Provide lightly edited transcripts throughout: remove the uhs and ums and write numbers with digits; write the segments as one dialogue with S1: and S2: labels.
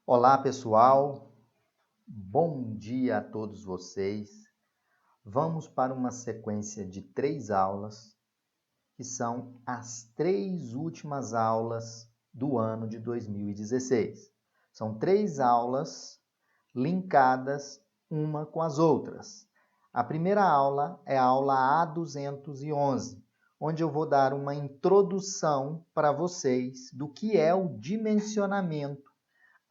S1: Olá, pessoal. Bom dia a todos vocês. Vamos para uma sequência de 3 aulas, que são as 3 últimas aulas do ano de 2016. São 3 aulas linkadas uma com as outras. A primeira aula é a aula A211, onde eu vou dar uma introdução para vocês do que é o dimensionamento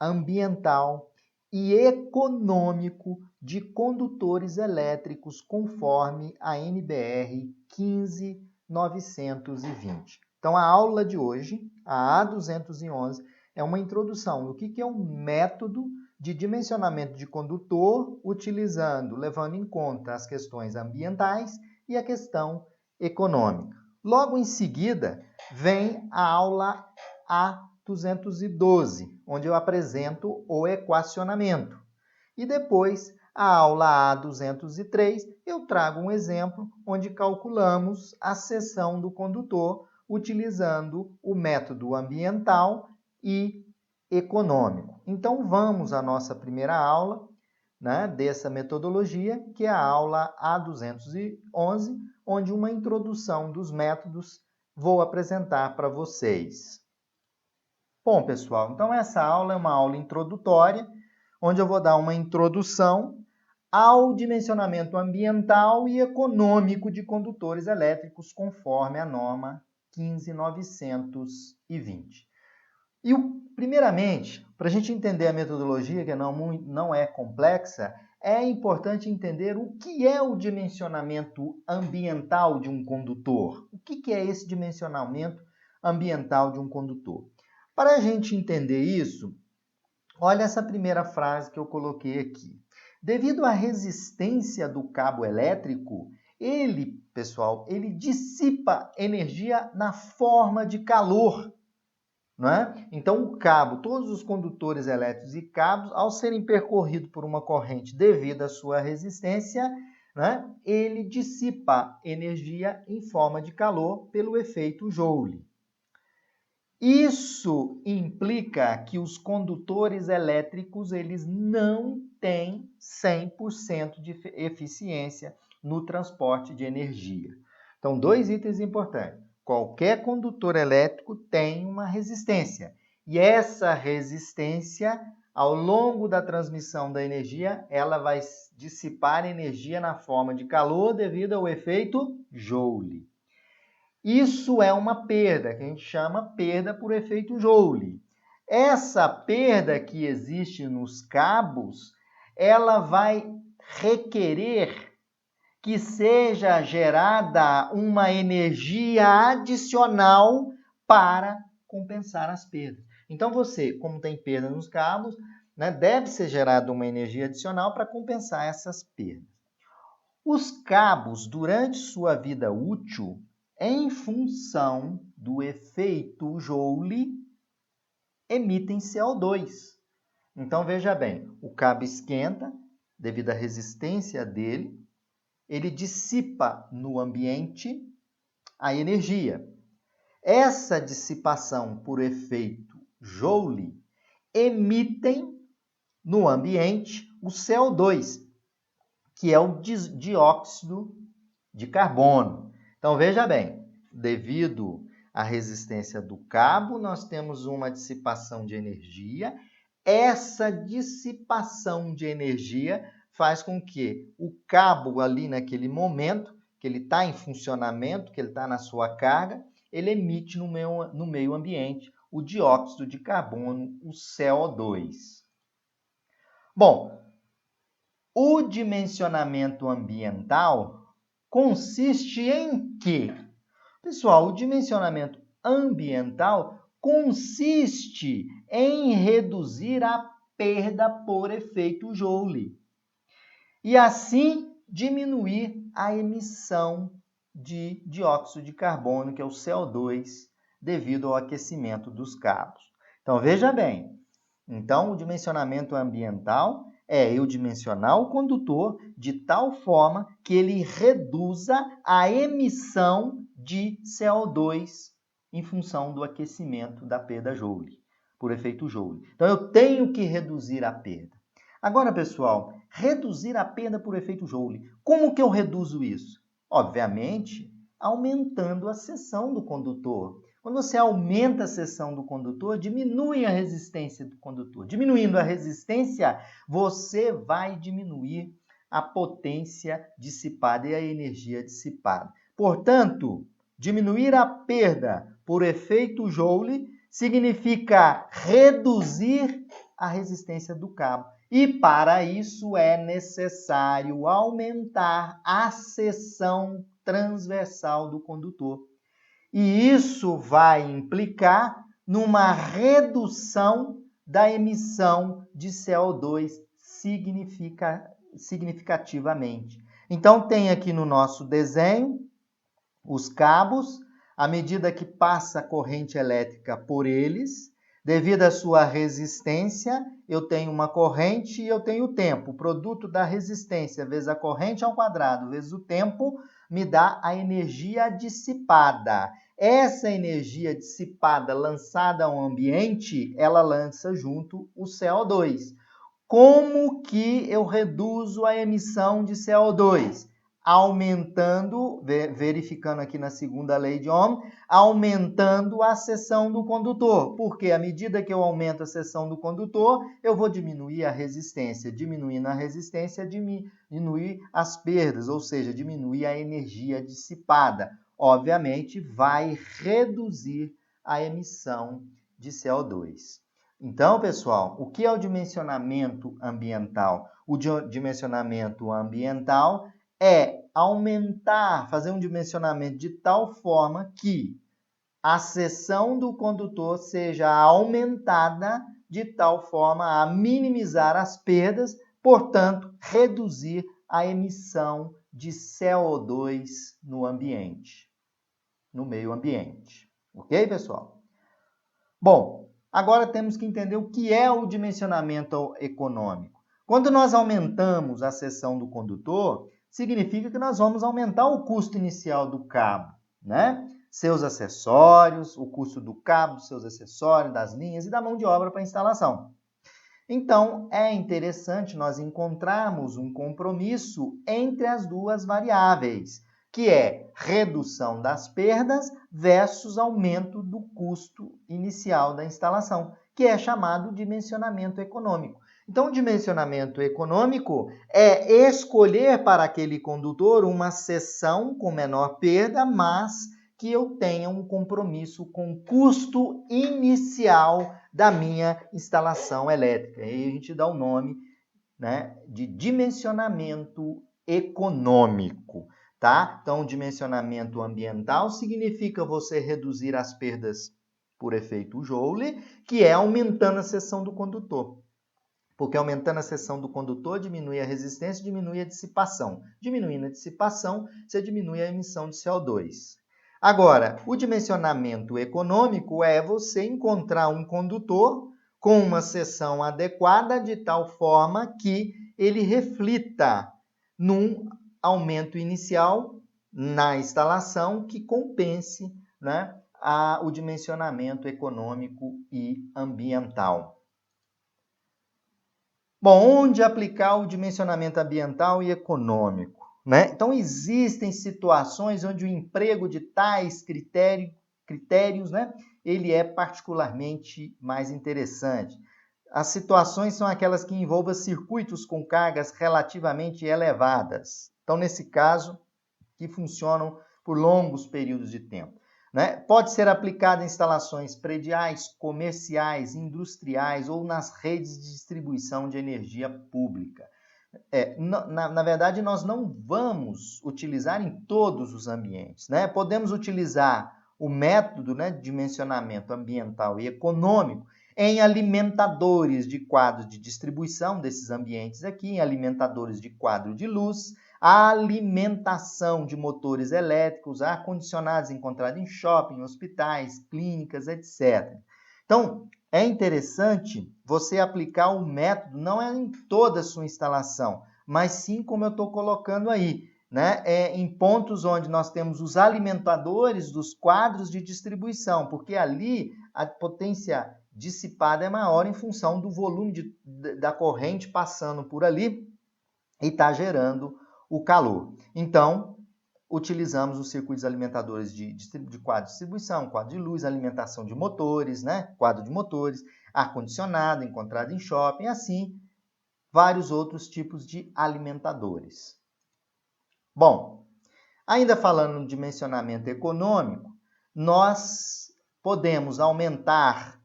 S1: ambiental e econômico de condutores elétricos conforme a NBR 15920. Então, a aula de hoje, a A211, é uma introdução do que é um método de dimensionamento de condutor, levando em conta as questões ambientais e a questão econômica. Logo em seguida, vem a aula A212, onde eu apresento o equacionamento. E depois, a aula A203, eu trago um exemplo onde calculamos a seção do condutor utilizando o método ambiental e econômico. Então, vamos à nossa primeira aula, dessa metodologia, que é a aula A211, onde uma introdução dos métodos vou apresentar para vocês. Bom, pessoal, então essa aula é uma aula introdutória, onde eu vou dar uma introdução ao dimensionamento ambiental e econômico de condutores elétricos, conforme a norma 15920. E, primeiramente, para a gente entender a metodologia, que não é complexa, é importante entender o que é o dimensionamento ambiental de um condutor. O que é esse dimensionamento ambiental de um condutor? Para a gente entender isso, olha essa primeira frase que eu coloquei aqui. Devido à resistência do cabo elétrico, ele dissipa energia na forma de calor. Não é? Então, o cabo, todos os condutores elétricos e cabos, ao serem percorridos por uma corrente devido à sua resistência, ele dissipa energia em forma de calor pelo efeito Joule. Isso implica que os condutores elétricos eles não têm 100% de eficiência no transporte de energia. Então, 2 itens importantes. Qualquer condutor elétrico tem uma resistência. E essa resistência, ao longo da transmissão da energia, ela vai dissipar energia na forma de calor devido ao efeito Joule. Isso é uma perda, que a gente chama perda por efeito Joule. Essa perda que existe nos cabos, ela vai requerer que seja gerada uma energia adicional para compensar as perdas. Então, como tem perda nos cabos, deve ser gerada uma energia adicional para compensar essas perdas. Os cabos, durante sua vida útil, em função do efeito Joule, emitem CO2. Então, veja bem, o cabo esquenta, devido à resistência dele, ele dissipa no ambiente a energia. Essa dissipação por efeito Joule emitem no ambiente o CO2, que é o dióxido de carbono. Então, veja bem, devido à resistência do cabo, nós temos uma dissipação de energia. Essa dissipação de energia faz com que o cabo ali naquele momento, que ele está em funcionamento, que ele está na sua carga, ele emite no meio ambiente o dióxido de carbono, o CO2. Bom, o dimensionamento ambiental consiste em quê? Pessoal, o dimensionamento ambiental consiste em reduzir a perda por efeito Joule e assim diminuir a emissão de dióxido de carbono, que é o CO2, devido ao aquecimento dos cabos. Então, veja bem, o dimensionamento ambiental é eu dimensionar o condutor de tal forma que ele reduza a emissão de CO2 em função do aquecimento da perda Joule. por efeito Joule. Então, eu tenho que reduzir a perda. Agora, pessoal, reduzir a perda por efeito Joule. Como que eu reduzo isso? Obviamente, aumentando a seção do condutor. Quando você aumenta a seção do condutor, diminui a resistência do condutor. Diminuindo a resistência, você vai diminuir a potência dissipada e a energia dissipada. Portanto, diminuir a perda por efeito Joule significa reduzir a resistência do cabo. E para isso é necessário aumentar a seção transversal do condutor. E isso vai implicar numa redução da emissão de CO2 significativamente. Então, tem aqui no nosso desenho os cabos, à medida que passa a corrente elétrica por eles, devido à sua resistência, eu tenho uma corrente e eu tenho o tempo. O produto da resistência vezes a corrente ao quadrado vezes o tempo me dá a energia dissipada. Essa energia dissipada lançada ao ambiente, ela lança junto o CO2. Como que eu reduzo a emissão de CO2? Aumentando, verificando aqui na segunda lei de Ohm, aumentando a seção do condutor. Porque à medida que eu aumento a seção do condutor, eu vou diminuir a resistência. Diminuindo a resistência, diminuir as perdas, ou seja, diminuir a energia dissipada. Obviamente, vai reduzir a emissão de CO2. Então, pessoal, o que é o dimensionamento ambiental? O dimensionamento ambiental é aumentar, fazer um dimensionamento de tal forma que a seção do condutor seja aumentada de tal forma a minimizar as perdas, portanto, reduzir a emissão de CO2 no ambiente, no meio ambiente. Ok, pessoal? Bom, agora temos que entender o que é o dimensionamento econômico. Quando nós aumentamos a seção do condutor, significa que nós vamos aumentar o custo inicial do cabo, né? Seus acessórios, o custo do cabo, seus acessórios, das linhas e da mão de obra para a instalação. Então, é interessante nós encontrarmos um compromisso entre as duas variáveis, que é redução das perdas versus aumento do custo inicial da instalação, que é chamado dimensionamento econômico. Então, o dimensionamento econômico é escolher para aquele condutor uma seção com menor perda, mas que eu tenha um compromisso com o custo inicial da minha instalação elétrica. E aí a gente dá o nome, né, de dimensionamento econômico. Tá? Então, dimensionamento ambiental significa você reduzir as perdas por efeito Joule, que é aumentando a seção do condutor. Porque aumentando a seção do condutor, diminui a resistência, diminui a dissipação. Diminuindo a dissipação, você diminui a emissão de CO2. Agora, o dimensionamento econômico é você encontrar um condutor com uma seção adequada de tal forma que ele reflita num aumento inicial na instalação que compense, né, o dimensionamento econômico e ambiental. Bom, onde aplicar o dimensionamento ambiental e econômico, né? Então, existem situações onde o emprego de tais critérios, né, ele é particularmente mais interessante. As situações são aquelas que envolvam circuitos com cargas relativamente elevadas. Então, nesse caso, que funcionam por longos períodos de tempo, né? Pode ser aplicado em instalações prediais, comerciais, industriais ou nas redes de distribuição de energia pública. Na verdade, nós não vamos utilizar em todos os ambientes, né? Podemos utilizar o método, né, de dimensionamento ambiental e econômico em alimentadores de quadro de distribuição desses ambientes aqui, em alimentadores de quadro de luz, a alimentação de motores elétricos, ar-condicionados encontrados em shopping, hospitais, clínicas, etc. Então, é interessante você aplicar o método, não é em toda a sua instalação, mas sim como eu estou colocando aí, né? Em pontos onde nós temos os alimentadores dos quadros de distribuição, porque ali a potência dissipada é maior em função do volume da corrente passando por ali e está gerando o calor. Então, utilizamos os circuitos alimentadores de quadro de distribuição, quadro de luz, alimentação de motores, né? Quadro de motores, ar-condicionado encontrado em shopping, assim, vários outros tipos de alimentadores. Bom, ainda falando no dimensionamento econômico, nós podemos aumentar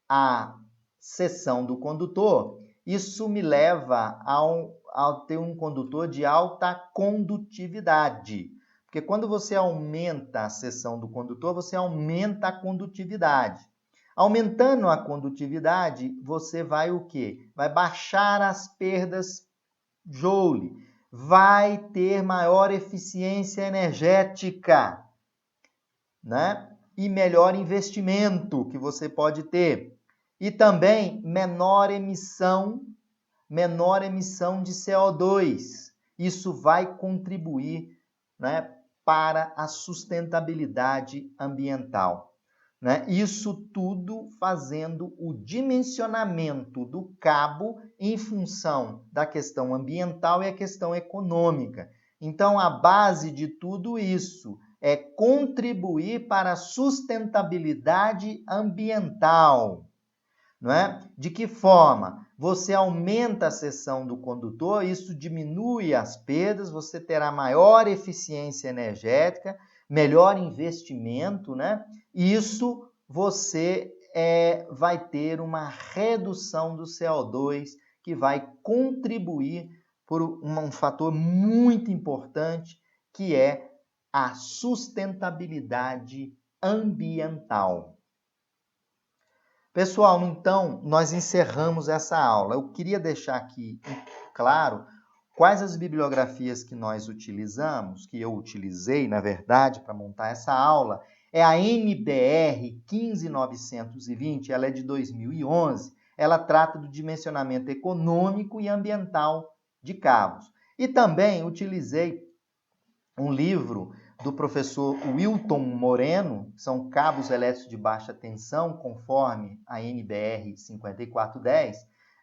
S1: a seção do condutor. Isso me leva a ter um condutor de alta condutividade. Porque quando você aumenta a seção do condutor, você aumenta a condutividade. Aumentando a condutividade, você vai o quê? Vai baixar as perdas Joule. Vai ter maior eficiência energética, né? E melhor investimento que você pode ter. E também menor emissão de CO2. Isso vai contribuir, né, para a sustentabilidade ambiental. Né? Isso tudo fazendo o dimensionamento do cabo em função da questão ambiental e a questão econômica. Então, a base de tudo isso é contribuir para a sustentabilidade ambiental. Não é? De que forma? Você aumenta a seção do condutor, isso diminui as perdas, você terá maior eficiência energética, melhor investimento, né? Isso você vai ter uma redução do CO2 que vai contribuir por um fator muito importante, que é a sustentabilidade ambiental. Pessoal, então, nós encerramos essa aula. Eu queria deixar aqui claro quais as bibliografias que nós utilizamos, que eu utilizei, na verdade, para montar essa aula. É a NBR 15920, ela é de 2011. Ela trata do dimensionamento econômico e ambiental de cabos. E também utilizei um livro do professor Wilton Moreno, são cabos elétricos de baixa tensão, conforme a NBR 5410,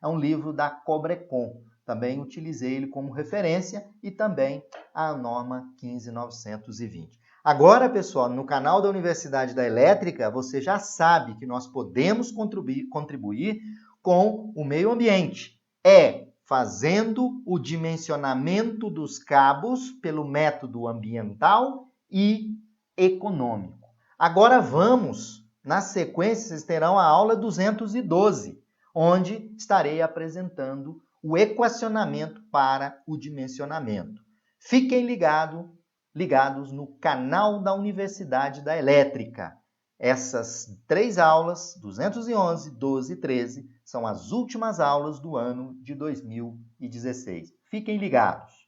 S1: é um livro da Cobrecon. Também utilizei ele como referência e também a norma 15920. Agora, pessoal, no canal da Universidade da Elétrica, você já sabe que nós podemos contribuir com o meio ambiente. Fazendo o dimensionamento dos cabos pelo método ambiental e econômico. Agora vamos, na sequência, vocês terão a aula 212, onde estarei apresentando o equacionamento para o dimensionamento. Fiquem ligados no canal da Universidade da Elétrica. Essas 3 aulas, 211, 12 e 13, são as últimas aulas do ano de 2016. Fiquem ligados!